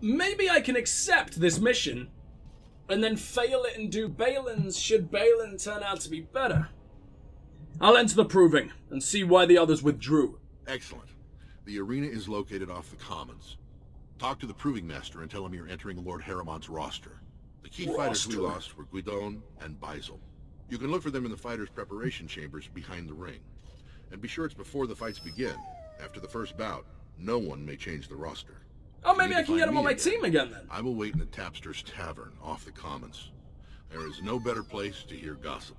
maybe I can accept this mission and then fail it and do Balin's should Balin turn out to be better. I'll enter the proving and see why the others withdrew. Excellent. The arena is located off the commons. Talk to the proving master and tell him you're entering Lord Harrowmont's roster. The key fighters we lost were Guidon and Bizel. You can look for them in the fighters' preparation chambers behind the ring. And be sure it's before the fights begin. After the first bout, no one may change the roster. Oh, maybe I can get him on my team again then. I will wait in the Tapster's Tavern off the commons. There is no better place to hear gossip.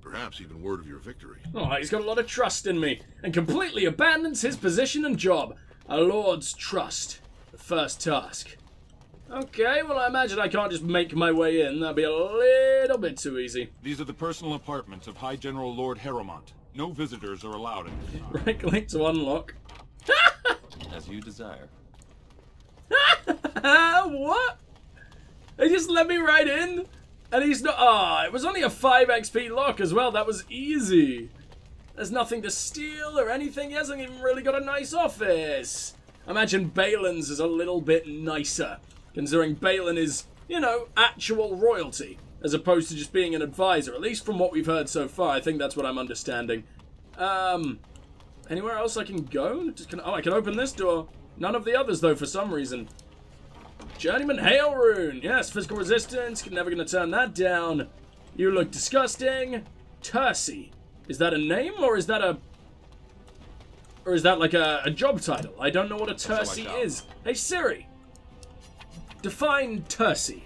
Perhaps even word of your victory. Oh, he's got a lot of trust in me, and completely abandons his position and job. A lord's trust. The first task. Okay, well I imagine I can't just make my way in. That'd be a little bit too easy. These are the personal apartments of High General Lord Harrowmont. No visitors are allowed in this. Right click to unlock. As you desire. What? They just let me right in? And he's not... Ah, it was only a 5 XP lock as well. That was easy. There's nothing to steal or anything. He hasn't even really got a nice office. I imagine Balin's is a little bit nicer, considering Balin is, you know, actual royalty, as opposed to just being an advisor. At least from what we've heard so far, I think that's what I'm understanding. Anywhere else I can go? Oh, I can open this door. None of the others, though, for some reason. Journeyman Hail Rune. Yes, physical resistance. Never going to turn that down. You look disgusting. Tercy. Is that a name, or is that a... Or is that like a job title? I don't know what a Tercy is. Hey, Siri. Define Tercy.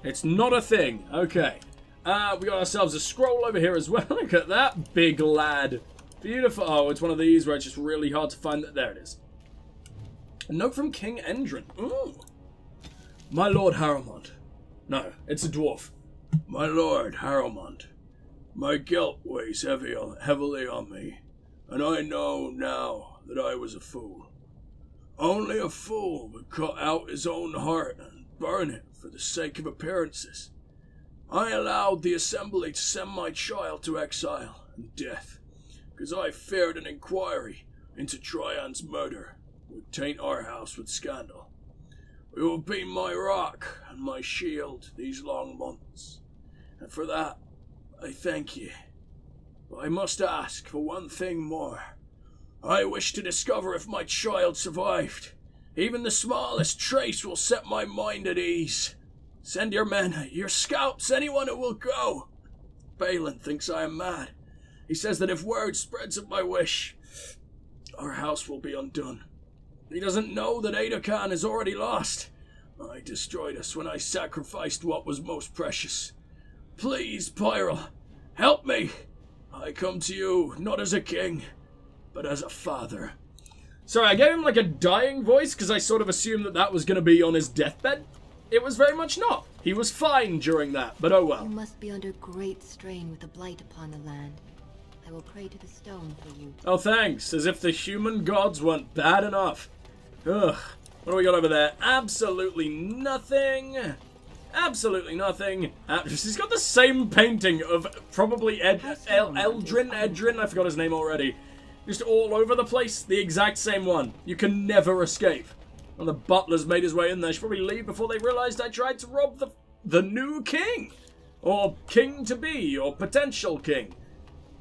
It's not a thing. Okay. We got ourselves a scroll over here as well. Look at that big lad. Beautiful. Oh, it's one of these where it's just really hard to find. There it is. A note from King Endrin. Ooh. My Lord Harrowmont. No, it's a dwarf. My Lord Harrowmont. My guilt weighs heavily on me, and I know now that I was a fool. Only a fool would cut out his own heart and burn it for the sake of appearances. I allowed the assembly to send my child to exile and death, because I feared an inquiry into Trion's murder would taint our house with scandal. You have been my rock and my shield these long months, and for that I thank you. But I must ask for one thing more. I wish to discover if my child survived. Even the smallest trace will set my mind at ease. Send your men, your scouts, anyone who will go. Balin thinks I am mad. He says that if word spreads of my wish, our house will be undone. He doesn't know that Adakan is already lost. I destroyed us when I sacrificed what was most precious. Please, Pyrrell, help me. I come to you not as a king, but as a father. Sorry, I gave him like a dying voice because I sort of assumed that that was going to be on his deathbed. It was very much not. He was fine during that, but oh well. You must be under great strain with the blight upon the land. I will pray to the stone for you. Oh, thanks. As if the human gods weren't bad enough. Ugh. What do we got over there? Absolutely nothing. Absolutely nothing. He's got the same painting of probably Edrin. I forgot his name already. Just all over the place. The exact same one. You can never escape. And the butlers made his way in there. Should probably leave before they realized I tried to rob the new king. Or king-to-be. Or potential king.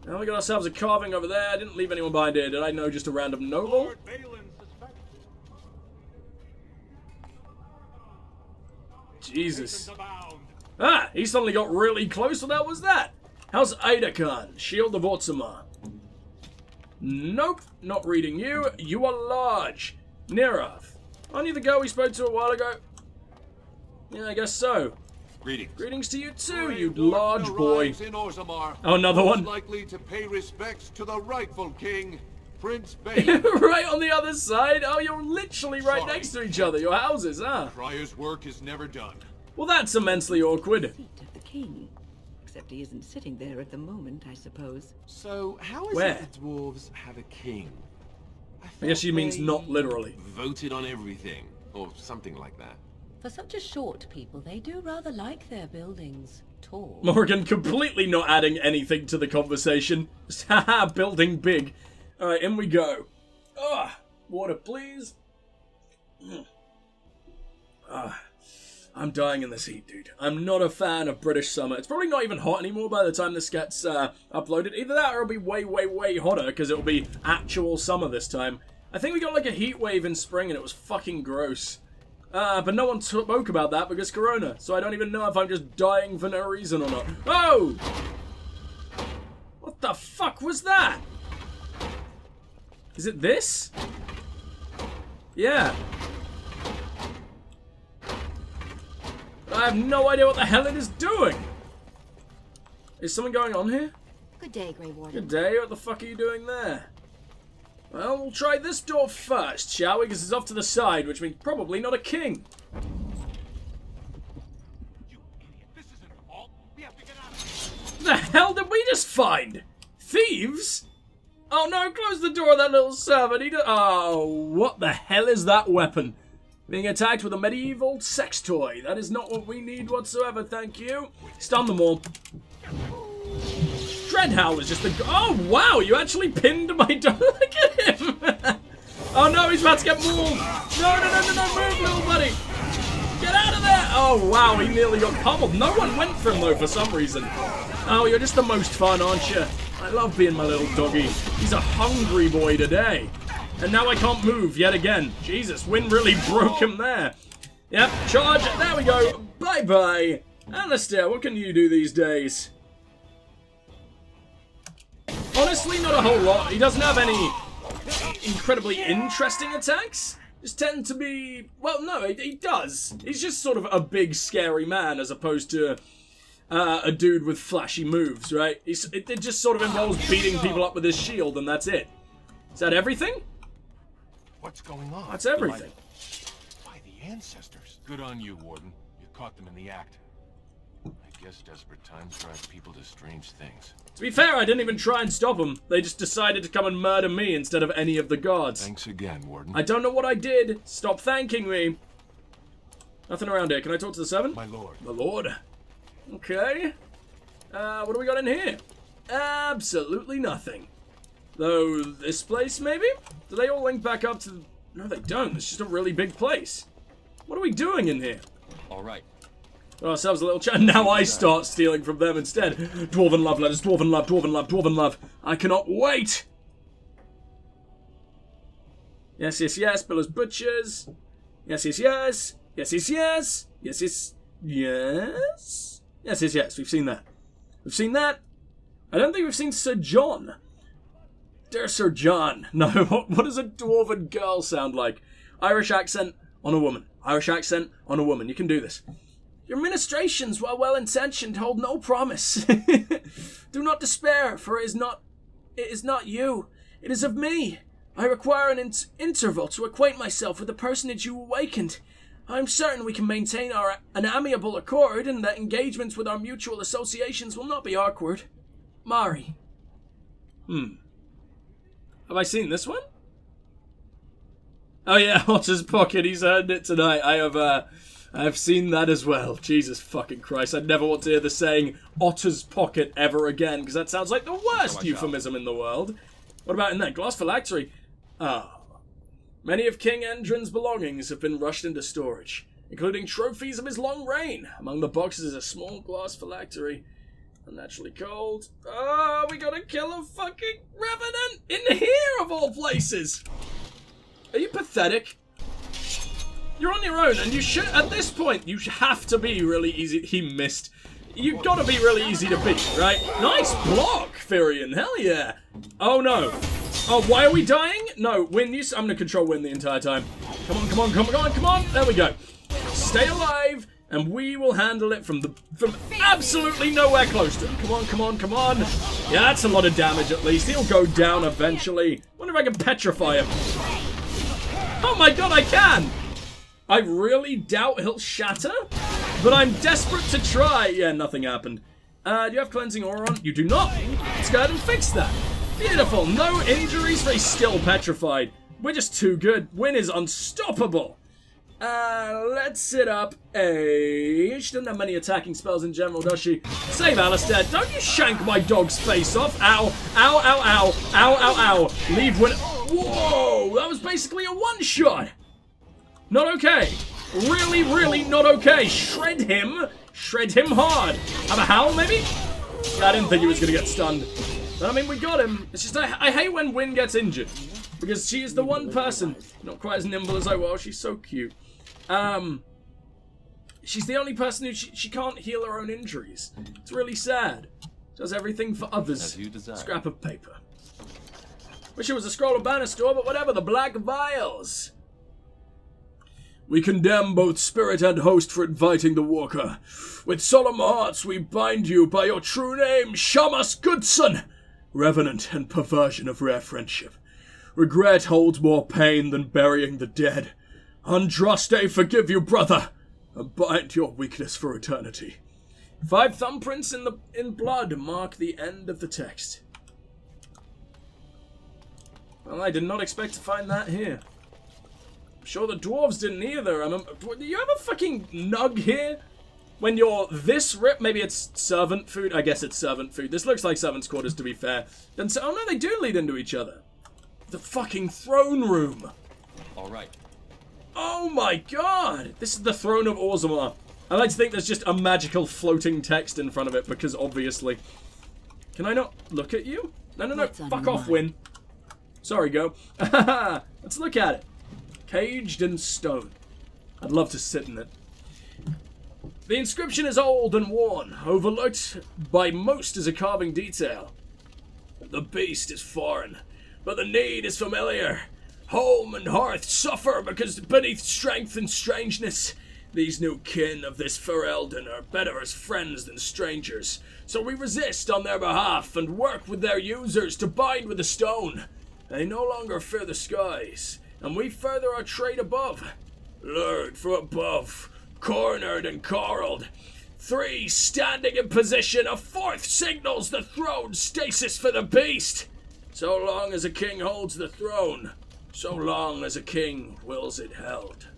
Now we got ourselves a carving over there. I didn't leave anyone behind here. Did I know just a random noble? Jesus. Ah, he suddenly got really close. What the hell was that? How's Adakan? Shield of Orzammar. Nope, not reading you. You are large. Nirav. Aren't you the girl we spoke to a while ago? Yeah, I guess so. Greetings. Greetings to you too, you large boy. Oh, another one. Likely to pay respects to the rightful king, Prince Balin. Right on the other side? Oh, you're literally right next to each other. Your houses, huh? Friar's work is never done. Well, that's immensely awkward. Seat of the king. Except he isn't sitting there at the moment, I suppose. So, how is Where? it the dwarves have a king? I guess she means not literally. Voted on everything, or something like that. For such a short people, they do rather like their buildings tall. Morgan completely not adding anything to the conversation. Haha, building big. Alright, in we go. Ah, water please. I'm dying in this heat, dude. I'm not a fan of British summer. It's probably not even hot anymore by the time this gets uploaded. Either that or it'll be way, way, way hotter because it'll be actual summer this time. I think we got like a heat wave in spring and it was fucking gross. But no one spoke about that because Corona. So I don't even know if I'm just dying for no reason or not. Oh! What the fuck was that? Is it this? Yeah. I have no idea what the hell it is doing. Is something going on here? Good day, Grey Warden. Good day. What the fuck are you doing there? Well, we'll try this door first, shall we? Because it's off to the side, which means probably not a king. You idiot. This isn't a vault. We have to get out of here. The hell did we just find? Thieves? Oh no, close the door, that little servant. Oh, what the hell is that weapon? Being attacked with a medieval sex toy. That is not what we need whatsoever, thank you. Stun them all. Dreadhow was just the... Oh, wow, you actually pinned my dog. Look at him. Oh, no, he's about to get mauled. No, move, little buddy. Get out of there. Oh, wow, he nearly got pummeled. No one went for him, though, for some reason. Oh, you're just the most fun, aren't you? I love being my little doggy. He's a hungry boy today. And now I can't move yet again. Jesus, wind really broke him there. Yep, charge. There we go. Bye-bye. Alistair, what can you do these days? Honestly, not a whole lot. He doesn't have any incredibly interesting attacks. Just tend to be... Well, no, he does. He's just sort of a big, scary man as opposed to a dude with flashy moves, right? It just sort of involves beating people up with his shield, and that's it. Is that everything? What's going on? That's everything. By the ancestors. Good on you, Warden. You caught them in the act. I guess desperate times drive people to strange things. To be fair, I didn't even try and stop them. They just decided to come and murder me instead of any of the guards. Thanks again, Warden. I don't know what I did. Stop thanking me. Nothing around here. Can I talk to the servant? My lord. My lord. Okay. What do we got in here? Absolutely nothing. Though, this place, maybe? Do they all link back up to... No, they don't. It's just a really big place. What are we doing in here? All right. Got ourselves a little chat. Now I start stealing from them instead. Dwarven love letters. Dwarven love. Dwarven love. Dwarven love. I cannot wait. Yes, yes, yes. Billows Butchers. Yes, yes, yes. Yes, yes, yes. Yes, yes, yes. Yes, yes, yes. We've seen that. We've seen that. I don't think we've seen Sir John. Dear Sir John. No, what does a dwarven girl sound like? Irish accent on a woman. Irish accent on a woman. You can do this. Your ministrations, while well-intentioned, hold no promise. Do not despair, for it is not you. It is of me. I require an interval to acquaint myself with the personage you awakened. I am certain we can maintain an amiable accord, and that engagements with our mutual associations will not be awkward. Mari. Have I seen this one? Oh yeah, Otter's Pocket. He's earned it tonight. I've seen that as well. Jesus fucking Christ. I'd never want to hear the saying Otter's Pocket ever again, because that sounds like the worst euphemism in the world. What about in there? Glass phylactery. Ah. Many of King Endrin's belongings have been rushed into storage, including trophies of his long reign. Among the boxes is a small glass phylactery. Unnaturally cold. Oh, we gotta kill a fucking revenant in here, of all places. Are you pathetic? You're on your own, and you should, at this point, you have to be really easy. He missed. You've got to be really easy to beat, right? Nice block, Firion. Hell yeah. Oh, no. Oh, why are we dying? No, Win, I'm going to control Win the entire time. Come on, come on, come on, come on. There we go. Stay alive, and we will handle it from absolutely nowhere close to him. Come on, come on, come on. Yeah, that's a lot of damage at least. He'll go down eventually. Wonder if I can petrify him. Oh my god, I can! I really doubt he'll shatter, but I'm desperate to try. Yeah, nothing happened. Do you have cleansing aura on? You do not. Let's go ahead and fix that. Beautiful. No injuries, but he's still petrified. We're just too good. Win is unstoppable. Let's set up a... She doesn't have many attacking spells in general, does she? Save Alistair. Don't you shank my dog's face off. Ow. Ow, ow, ow. Ow, ow, ow. Leave Win... Whoa! That was basically a one-shot. Not okay. Really, really not okay. Shred him. Shred him hard. Have a howl, maybe? Yeah, I didn't think he was going to get stunned. But, I mean, we got him. It's just, I hate when Wynn gets injured. Because she is the one person, not quite as nimble as I was. She's so cute. She's the only person who she can't heal her own injuries. It's really sad. Does everything for others. As you desire. Scrap of paper. Wish it was a scroll of Banastor, but whatever. The Black Vials. We condemn both spirit and host for inviting the walker. With solemn hearts we bind you by your true name, Shamas Goodson, revenant and perversion of rare friendship. Regret holds more pain than burying the dead. Andraste, forgive you, brother, and bind your weakness for eternity. 5 thumbprints in blood mark the end of the text. Well, I did not expect to find that here. I'm sure the dwarves didn't either. Do you have a fucking nug here? When you're this rip, maybe it's servant food. I guess it's servant food. This looks like servants' quarters, to be fair. Then, oh no, they do lead into each other. The fucking throne room. All right. Oh my god! This is the throne of Orzammar. I like to think there's just a magical floating text in front of it, because obviously. Can I not look at you? No. Fuck off, Wynn. Sorry, go. Let's look at it. Caged in stone. I'd love to sit in it. The inscription is old and worn, overlooked by most as a carving detail. The beast is foreign, but the need is familiar. Home and hearth suffer because beneath strength and strangeness, these new kin of this Ferelden are better as friends than strangers. So we resist on their behalf and work with their users to bind with the stone. They no longer fear the skies, and we further our trade above. Lured from above, cornered and corralled. 3 standing in position, a 4th signals the throne stasis for the beast. So long as a king holds the throne, so long as a king wills it held.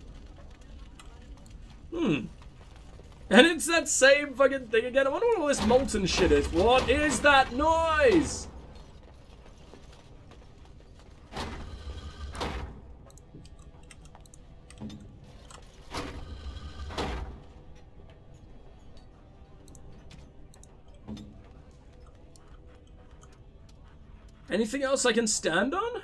And it's that same fucking thing again. I wonder what all this molten shit is. What is that noise? Anything else I can stand on?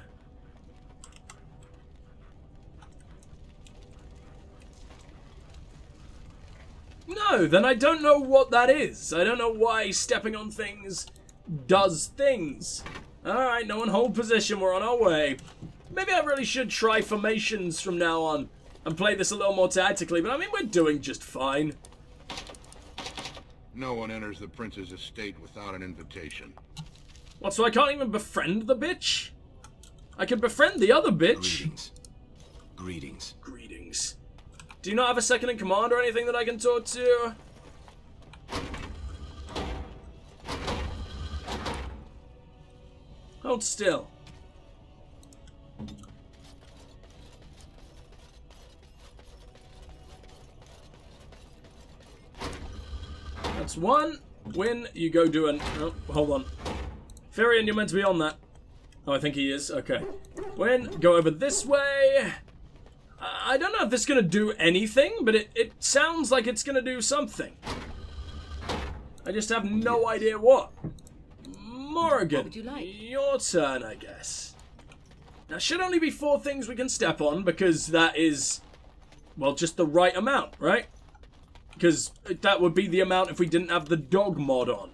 No, then I don't know what that is. I don't know why stepping on things does things. Alright, no one hold position, we're on our way. Maybe I really should try formations from now on and play this a little more tactically, but I mean, we're doing just fine. No one enters the prince's estate without an invitation. What, so I can't even befriend the bitch? I can befriend the other bitch. Greetings. Greetings. Do you not have a second in command or anything that I can talk to? Hold still. That's one. Win, you go do an... Oh, hold on. Firion, you're meant to be on that. Oh, I think he is. Okay. Win, go over this way. I don't know if this is going to do anything, but it sounds like it's going to do something. I just have no idea what. Morrigan, what would you like? Your turn, I guess. Now, should only be 4 things we can step on, because that is, well, just the right amount, right? Because that would be the amount if we didn't have the dog mod on.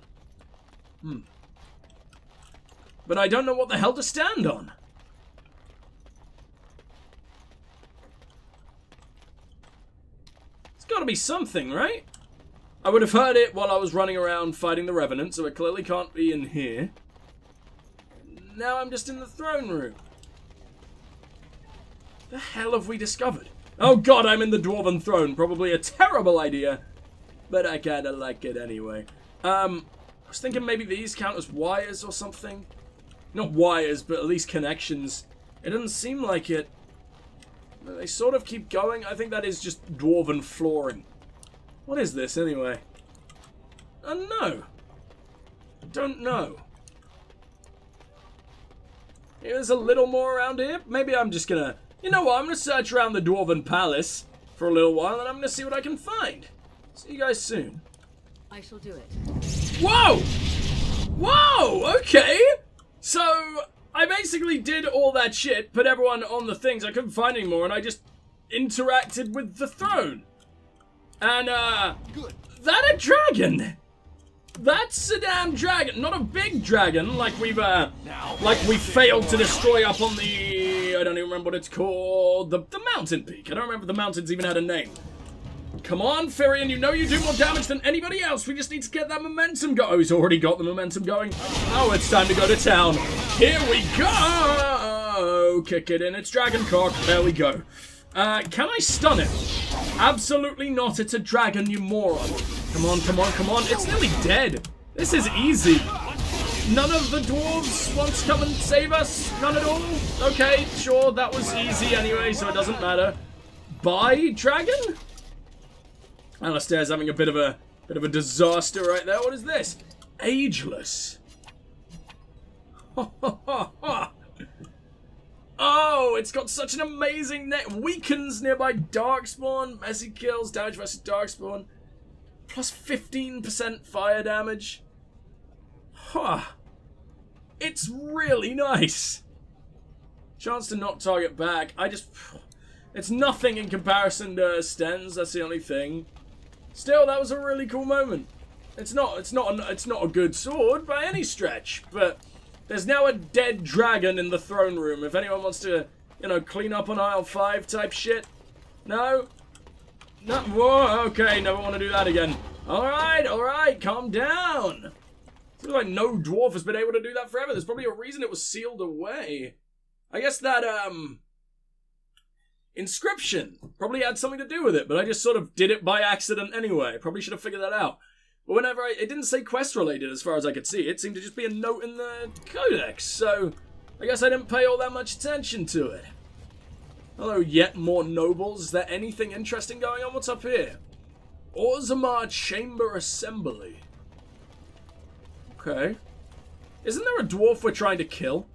But I don't know what the hell to stand on. It's got to be something, right? I would have heard it while I was running around fighting the Revenant, so it clearly can't be in here. Now I'm just in the throne room. The hell have we discovered? Oh god, I'm in the Dwarven throne. Probably a terrible idea, but I kinda like it anyway. I was thinking maybe these count as wires or something. Not wires, but at least connections. It doesn't seem like it. They sort of keep going. I think that is just Dwarven flooring. What is this, anyway? No. I don't know. There's a little more around here. Maybe I'm just gonna You know what? I'm going to search around the Dwarven Palace for a little while, and I'm going to see what I can find. See you guys soon. I shall do it. Whoa! Whoa! Okay! So, I basically did all that shit, put everyone on the things, I couldn't find any more, and I just interacted with the throne. And, Good. that a dragon? That's a damn dragon. Not a big dragon, like we failed to destroy up on the, I don't even remember what it's called, the mountain peak. I don't remember if the mountains even had a name. Come on, Firion, you know you do more damage than anybody else. We just need to get that momentum going. Oh, he's already got the momentum going. Oh, it's time to go to town. Here we go. Kick it in. It's Dragon Cock. There we go. Can I stun it? Absolutely not. It's a dragon, you moron. Come on, come on, come on. It's nearly dead. This is easy. None of the dwarves want to come and save us? None at all? Okay, sure. That was easy anyway, so it doesn't matter. Bye, dragon? Alistair's having a bit of a disaster right there. What is this? Ageless. Oh, it's got such an amazing net. Weakens nearby Darkspawn. Messy kills. Damage versus Darkspawn. Plus 15% fire damage. Huh. It's really nice. Chance to not target back. It's nothing in comparison to Sten's. That's the only thing. Still, that was a really cool moment. It's not a good sword by any stretch, but there's now a dead dragon in the throne room. If anyone wants to, you know, clean up on aisle 5 type shit. No? No. Whoa, okay, never want to do that again. Alright, calm down. Seems like no dwarf has been able to do that forever. There's probably a reason it was sealed away. I guess that, inscription probably had something to do with it, but I just sort of did it by accident anyway. Probably should have figured that out. But whenever it didn't say quest related as far as I could see. It seemed to just be a note in the codex, so I guess I didn't pay all that much attention to it. Hello, yet more nobles. Is there anything interesting going on? What's up here? Orzammar Chamber Assembly. Okay. Isn't there a dwarf we're trying to kill?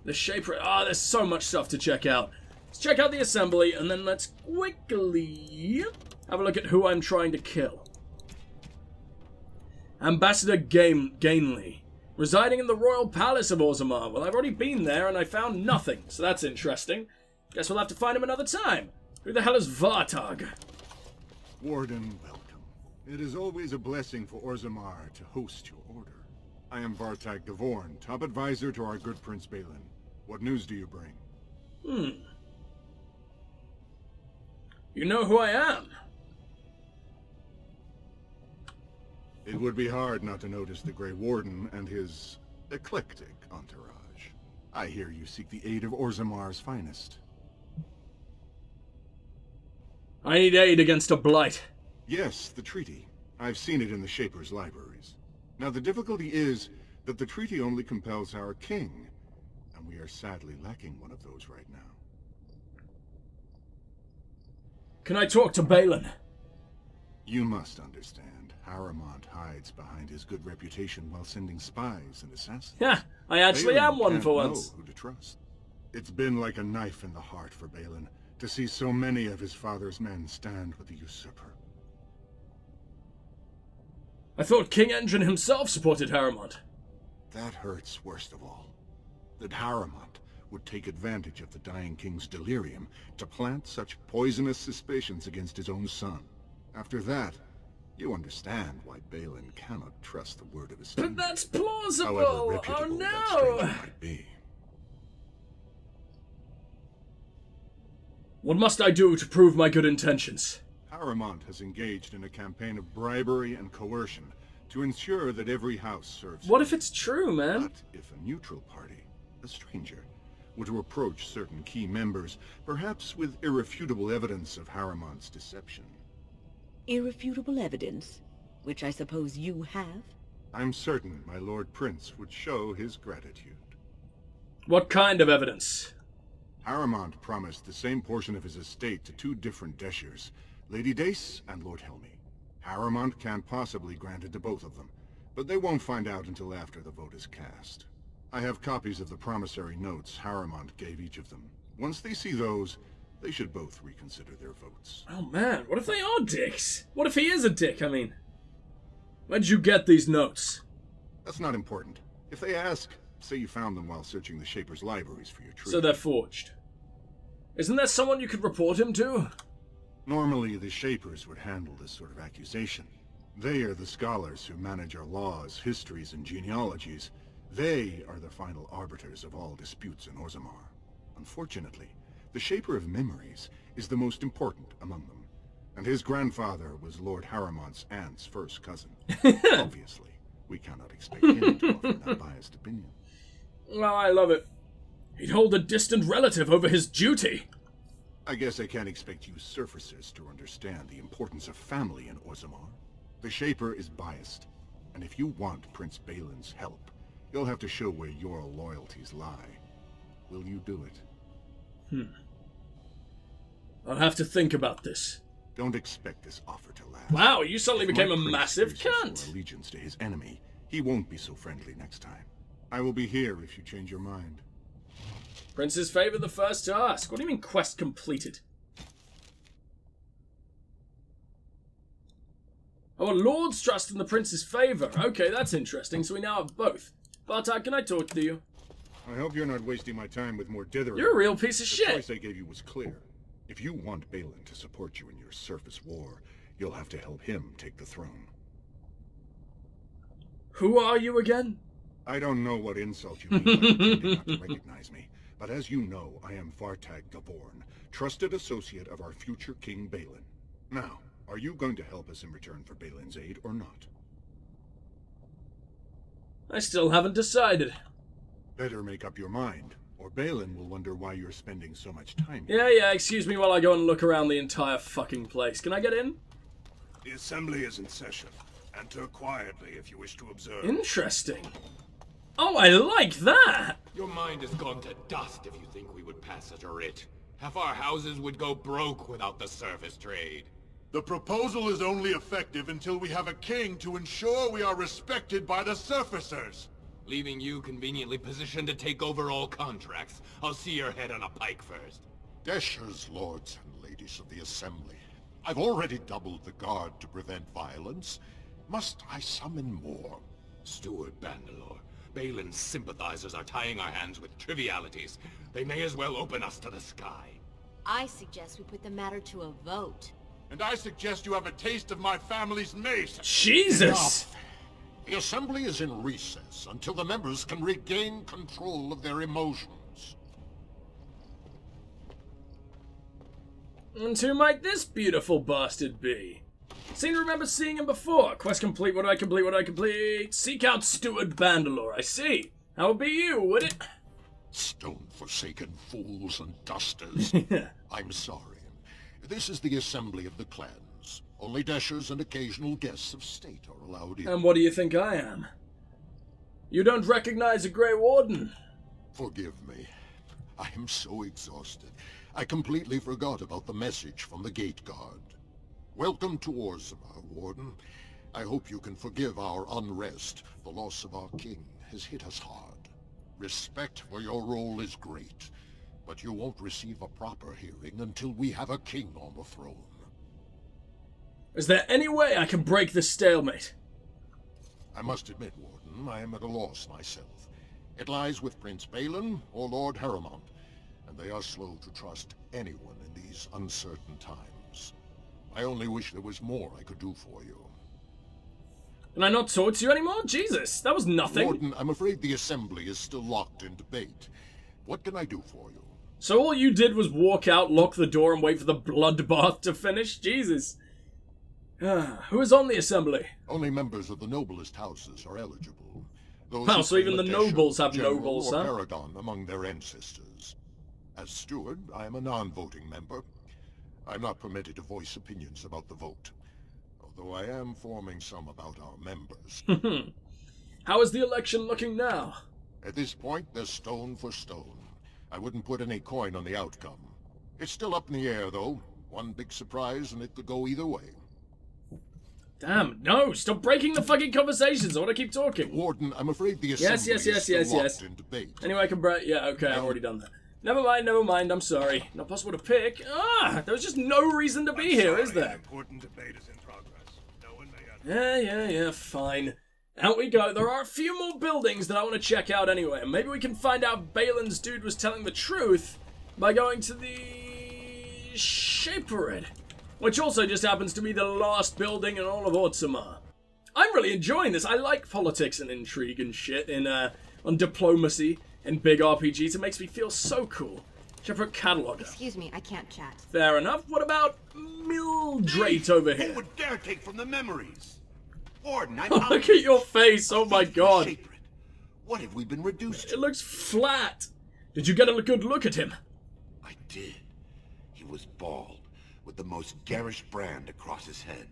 The Shaper. Ah, there's so much stuff to check out. Let's check out the assembly, and then let's quickly have a look at who I'm trying to kill. Ambassador Gainley, residing in the Royal Palace of Orzammar. Well, I've already been there, and I found nothing, so that's interesting. Guess we'll have to find him another time. Who the hell is Vartag? Warden, welcome. It is always a blessing for Orzammar to host your order. I am Vartag Gavorn, top advisor to our good Prince Balin. What news do you bring? You know who I am? It would be hard not to notice the Grey Warden and his eclectic entourage. I hear you seek the aid of Orzammar's finest. I need aid against a blight. Yes, the treaty. I've seen it in the Shaper's libraries. Now the difficulty is that the treaty only compels our king, and we are sadly lacking one of those right now. Can I talk to Balin? You must understand, Harrowmont hides behind his good reputation while sending spies and assassins. Yeah, I actually Balin am one can't for once. know who to trust. It's been like a knife in the heart for Balin to see so many of his father's men stand with the usurper. I thought King Endrin himself supported Harrowmont. That hurts worst of all. That Harrowmont would take advantage of the dying king's delirium to plant such poisonous suspicions against his own son. After that, you understand why Balin cannot trust the word of his stranger. But that's plausible! However reputable that stranger might be. What must I do to prove my good intentions? Harrowmont has engaged in a campaign of bribery and coercion to ensure that every house serves. What if it's true, man? But if a neutral party, a stranger, were to approach certain key members, perhaps with irrefutable evidence of Harrowmont's deception. Irrefutable evidence, which I suppose you have? I'm certain my Lord Prince would show his gratitude. What kind of evidence? Harrowmont promised the same portion of his estate to two different Deshers, Lady Dace and Lord Helmy. Harrowmont can't possibly grant it to both of them, but they won't find out until after the vote is cast. I have copies of the promissory notes Harrowmont gave each of them. Once they see those, they should both reconsider their votes. Oh man, what if they are dicks? What if he is a dick, I mean? Where'd you get these notes? That's not important. If they ask, say you found them while searching the Shaper's libraries for your truth. So they're forged. Isn't there someone you could report him to? Normally, the Shapers would handle this sort of accusation. They are the scholars who manage our laws, histories, and genealogies. They are the final arbiters of all disputes in Orzammar. Unfortunately, the Shaper of Memories is the most important among them, and his grandfather was Lord Harrowmont's aunt's first cousin. Obviously, we cannot expect him to offer that biased opinion. Oh, I love it. He'd hold a distant relative over his duty. I guess I can't expect you surfacers to understand the importance of family in Orzammar. The Shaper is biased, and if you want Prince Balin's help, you'll have to show where your loyalties lie. Will you do it? I'll have to think about this. Don't expect this offer to last. Wow, you suddenly If became my a prince massive fears your cunt. allegiance to his enemy, he won't be so friendly next time. I will be here if you change your mind. Prince's favor the first to ask. What do you mean quest completed? Oh, a lord's trust in the prince's favor. Okay, that's interesting. So we now have both. Bartok, can I talk to you? I hope you're not wasting my time with more dithering. You're a real piece of The shit. choice I gave you was clear. If you want Balin to support you in your surface war, you'll have to help him take the throne. Who are you again? I don't know what insult you mean by pretending not to recognize me, but as you know, I am Vartag Gavorn, trusted associate of our future King Balin. Now, are you going to help us in return for Balin's aid or not? I still haven't decided. Better make up your mind, or Balin will wonder why you're spending so much time here. Yeah, excuse me while I go and look around the entire fucking place. Can I get in? The assembly is in session. Enter quietly if you wish to observe. Interesting. Oh, I like that! Your mind has gone to dust if you think we would pass such a writ. Half our houses would go broke without the service trade. The proposal is only effective until we have a king to ensure we are respected by the surfacers. Leaving you conveniently positioned to take over all contracts. I'll see your head on a pike first. Deshers, lords and ladies of the assembly. I've already doubled the guard to prevent violence. Must I summon more? Steward Bandalore, Balin's sympathizers are tying our hands with trivialities. They may as well open us to the sky. I suggest we put the matter to a vote. And I suggest you have a taste of my family's mace. Jesus! The assembly is in recess until the members can regain control of their emotions. And who might this beautiful bastard be? Seem to remember seeing him before. Quest complete, what do I complete, what do I complete? Seek out Steward Bandalore, I see. How would be you, would it? Stone-forsaken fools and dusters. I'm sorry. This is the assembly of the clans. Only Deshers and occasional guests of state are allowed in. And what do you think I am? You don't recognize a Grey Warden? Forgive me. I am so exhausted. I completely forgot about the message from the gate guard. Welcome to Orzammar, Warden. I hope you can forgive our unrest. The loss of our king has hit us hard. Respect for your role is great, but you won't receive a proper hearing until we have a king on the throne. Is there any way I can break this stalemate? I must admit, Warden, I am at a loss myself. It lies with Prince Balin or Lord Harrowmont, and they are slow to trust anyone in these uncertain times. I only wish there was more I could do for you. Can I not talk to you anymore? Jesus, that was nothing. Warden, I'm afraid the assembly is still locked in debate. What can I do for you? So all you did was walk out, lock the door, and wait for the bloodbath to finish? Jesus. Who is on the assembly? Only members of the noblest houses are eligible. Those Wow, who so even claim the a Desher, nobles have general, nobles, or huh? paragon among their ancestors. As steward, I am a non-voting member. I'm not permitted to voice opinions about the vote, although I am forming some about our members. How is the election looking now? At this point, they're stone for stone. I wouldn't put any coin on the outcome. It's still up in the air, though. One big surprise, and it could go either way. Damn, no, stop breaking the fucking conversations. I want to keep talking. Warden, I'm afraid the assembly is still locked in debate. Anyway, I can break. Yeah, okay, I've already done that. Never mind, I'm sorry. Not possible to pick. Ah, there's just no reason to be here, is there? Important debate is in progress. No one may Yeah, fine. Out we go. There are a few more buildings that I want to check out anyway. And maybe we can find out if Balin's dude was telling the truth by going to the Shaperid, which also just happens to be the last building in all of Orzammar. I'm really enjoying this. I like politics and intrigue and shit on diplomacy and big RPGs. It makes me feel so cool. Shepherd Cataloger. Excuse me, I can't chat. Fair enough. What about Mildrate over here? Who would dare take from the memories? Warden, I'm Look at your face. Oh my god. What have we been reduced to? It looks flat. Did you get a good look at him? I did. He was bald, with the most garish brand across his head.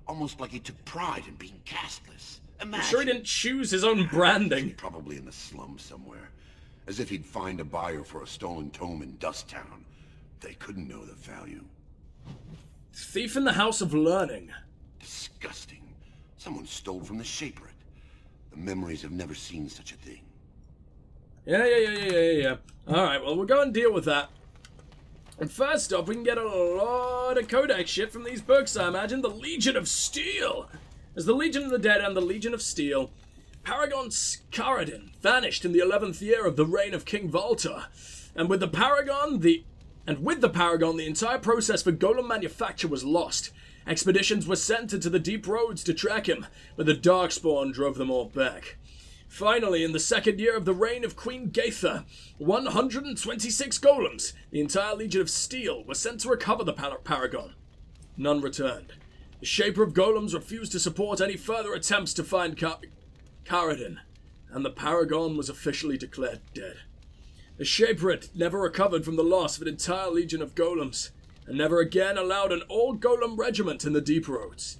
Almost like he took pride in being castless. Imagine. I'm sure he didn't choose his own branding. Probably in the slums somewhere. As if he'd find a buyer for a stolen tome in Dust Town. They couldn't know the value. Thief in the House of Learning. Disgusting. Someone stole from the Shaperid. The memories have never seen such a thing. Yeah. Alright, well, we'll go and deal with that. And first off, we can get a lot of codex shit from these books, I imagine. The Legion of Steel. As the Legion of the Dead and the Legion of Steel, Paragon Scaradin vanished in the 11th year of the reign of King Valtar. And with the Paragon, the entire process for golem manufacture was lost. Expeditions were sent into the deep roads to track him, but the Darkspawn drove them all back. Finally, in the 2nd year of the reign of Queen Gaitha, 126 golems, the entire Legion of Steel, were sent to recover the Paragon. None returned. The Shaper of Golems refused to support any further attempts to find Caradin, and the Paragon was officially declared dead. The Shaperid never recovered from the loss of an entire Legion of Golems, and never again allowed an all-golem regiment in the Deep Roads.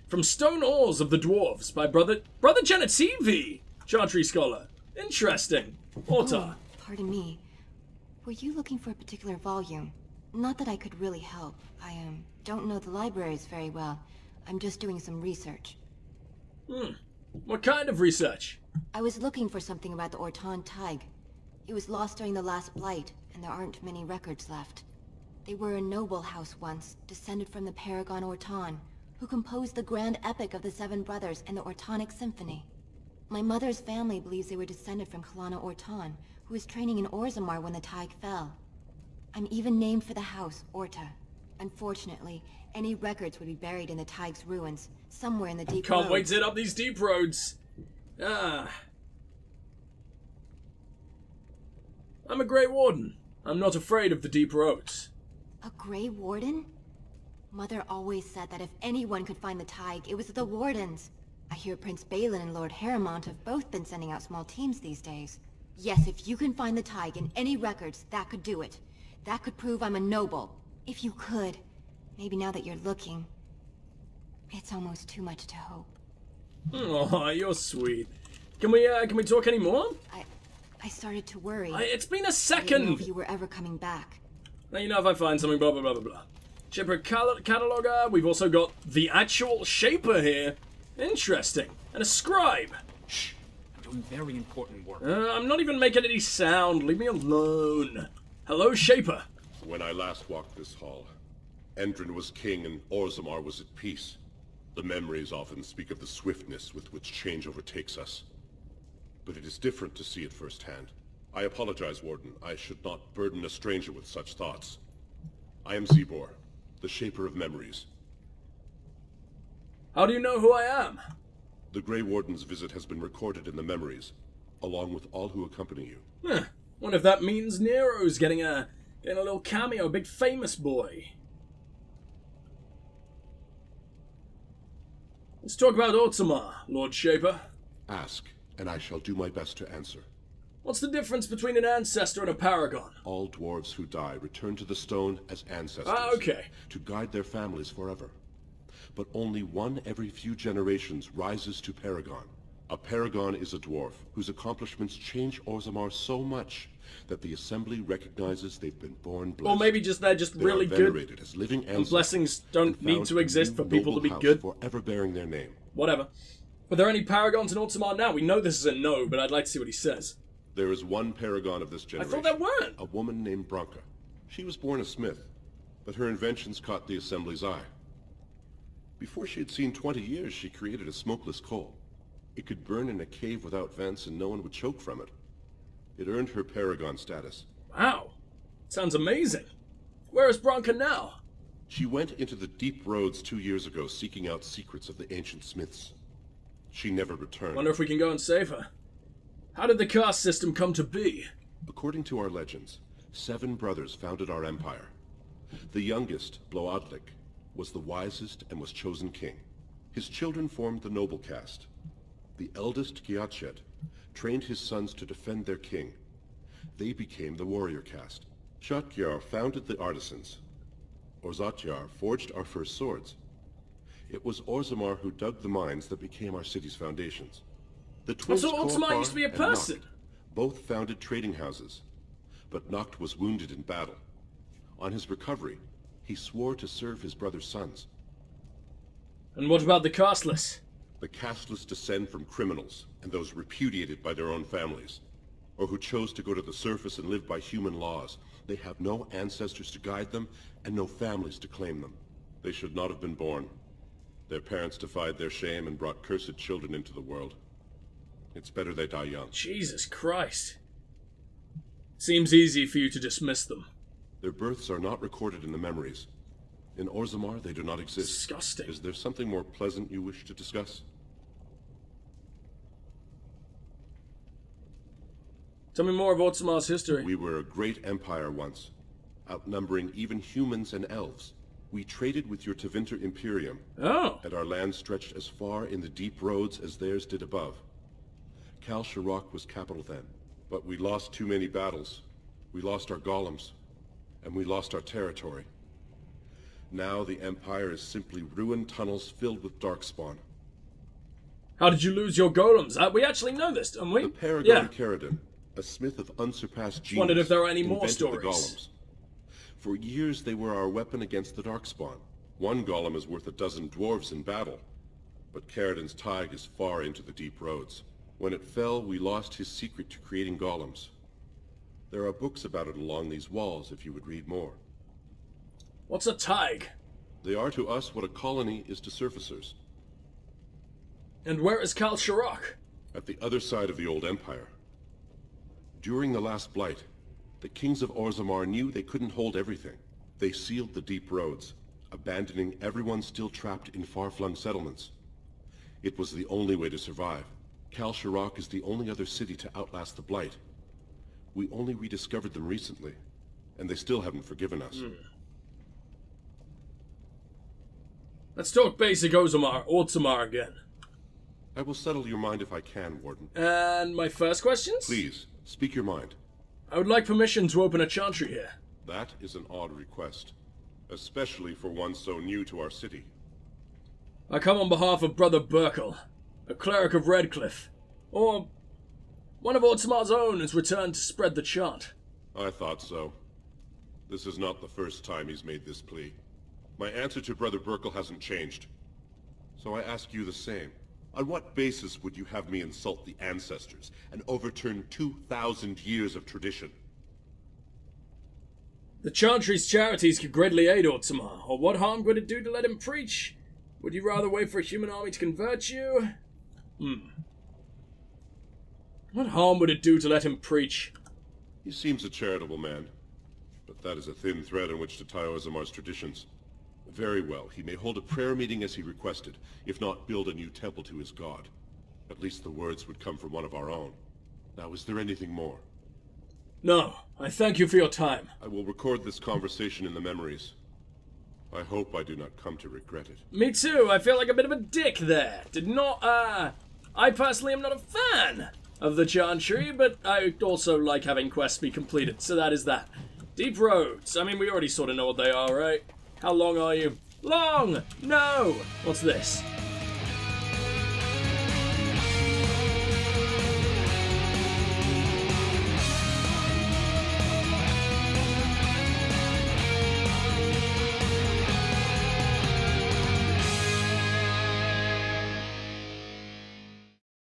From Stone Halls of the Dwarves by Brother Genetivi, Chantry Scholar. Interesting. Orta. Oh, pardon me. Were you looking for a particular volume? Not that I could really help. I don't know the libraries very well. I'm just doing some research. What kind of research? I was looking for something about the Orton Tig. It was lost during the last Blight, and there aren't many records left. They were a noble house once, descended from the Paragon Orton, who composed the grand epic of the Seven Brothers and the Ortonic Symphony. My mother's family believes they were descended from Kalana Orton, who was training in Orzammar when the Tig fell. I'm even named for the house, Orta. Unfortunately, any records would be buried in the Tig's ruins, somewhere in the deep roads. Can't wait to hit up these deep roads. I'm a Grey Warden. I'm not afraid of the deep roads. A Grey Warden? Mother always said that if anyone could find the Tig, it was the Wardens. I hear Prince Balin and Lord Harrowmont have both been sending out small teams these days. Yes, if you can find the Tig in any records, that could do it. That could prove I'm a noble. If you could. Maybe now that you're looking. It's almost too much to hope. Oh, you're sweet. Can we talk any more? I started to worry. It's been a second. I didn't know if you were ever coming back. Now you know if I find something, blah, blah, blah, blah, blah. Shaper Cataloger. We've also got the actual Shaper here. Interesting. And a Scribe. Shh. I'm doing very important work. I'm not even making any sound. Leave me alone. Hello, Shaper. When I last walked this hall, Endrin was king and Orzammar was at peace. The memories often speak of the swiftness with which change overtakes us. But it is different to see it firsthand. I apologize, Warden. I should not burden a stranger with such thoughts. I am Zebor, the Shaper of Memories. How do you know who I am? The Grey Warden's visit has been recorded in the memories, along with all who accompany you. Wonder if that means Nero's getting a little cameo, a big famous boy. Let's talk about Orzammar, Lord Shaper. Ask, and I shall do my best to answer. What's the difference between an ancestor and a paragon? All dwarves who die return to the stone as ancestors. Okay. To guide their families forever. But only one every few generations rises to paragon. A paragon is a dwarf whose accomplishments change Orzammar so much that the assembly recognizes they've been born blessed. Or maybe they're just they really are good. Venerated as living And blessings don't need to exist for people to be good. Forever bearing their name. Whatever. Are there any paragons in Orzammar now? We know this is a no, but I'd like to see what he says. There is one paragon of this generation. I thought there weren't. A woman named Branka. She was born a smith, but her inventions caught the Assembly's eye. Before she had seen 20 years, she created a smokeless coal. It could burn in a cave without vents and no one would choke from it. It earned her paragon status. Wow. Sounds amazing. Where is Branka now? She went into the deep roads 2 years ago seeking out secrets of the ancient smiths. She never returned. Wonder if we can go and save her. How did the caste system come to be? According to our legends, 7 brothers founded our empire. The youngest, Bloodlik, was the wisest and was chosen king. His children formed the noble caste. The eldest, Giachet, trained his sons to defend their king. They became the warrior caste. Shatyar founded the artisans. Orzatyar forged our first swords. It was Orzammar who dug the mines that became our city's foundations. The twins So Orzammar used to be a person? Noct both founded trading houses, but Noct was wounded in battle. On his recovery, he swore to serve his brother's sons. And what about the casteless? The casteless descend from criminals and those repudiated by their own families, or who chose to go to the surface and live by human laws. They have no ancestors to guide them and no families to claim them. They should not have been born. Their parents defied their shame and brought cursed children into the world. It's better they die young. Jesus Christ. Seems easy for you to dismiss them. Their births are not recorded in the memories. In Orzammar, they do not exist. Disgusting. Is there something more pleasant you wish to discuss? Tell me more of Orzammar's history. We were a great empire once, outnumbering even humans and elves. We traded with your Tevinter Imperium, and our land stretched as far in the deep roads as theirs did above. Kal Sharok was capital then, but we lost too many battles. We lost our golems, and we lost our territory. Now the Empire is simply ruined tunnels filled with Darkspawn. How did you lose your golems? We actually know this, don't we? The Paragon Ferelden, a smith of unsurpassed genius, wondered if there were any more invented stories. The golems. For years they were our weapon against the Darkspawn. One golem is worth 12 dwarves in battle, but Ferelden's Tig is far into the deep roads. When it fell, we lost his secret to creating golems. There are books about it along these walls if you would read more. What's a Tig? They are to us what a colony is to surfacers. And where is Kal Sharok? At the other side of the old empire. During the last blight, the kings of Orzammar knew they couldn't hold everything. They sealed the deep roads, abandoning everyone still trapped in far-flung settlements. It was the only way to survive. Kal Sharok is the only other city to outlast the blight. We only rediscovered them recently, and they still haven't forgiven us. Let's talk basic Orzammar again. I will settle your mind if I can, Warden. And my first questions? Please, speak your mind. I would like permission to open a chantry here. That is an odd request, especially for one so new to our city. I come on behalf of Brother Burkle, a cleric of Redcliffe, or one of Orzammar's own has returned to spread the chant. I thought so. This is not the first time he's made this plea. My answer to Brother Burkle hasn't changed. So I ask you the same. On what basis would you have me insult the ancestors and overturn 2,000 years of tradition? The chantry's charities could greatly aid Orzammar, or what harm would it do to let him preach? Would you rather wait for a human army to convert you? What harm would it do to let him preach? He seems a charitable man, but that is a thin thread on which to tie Orzammar's traditions. Very well, he may hold a prayer meeting as he requested, if not build a new temple to his god. At least the words would come from one of our own. Now, is there anything more? No, I thank you for your time. I will record this conversation in the memories. I hope I do not come to regret it. Me too, I feel like a bit of a dick there. I personally am not a fan of the chantry, but I also like having quests be completed, so that is that. Deep roads, I mean, we already sort of know what they are, right? How long are you? Long! No! What's this?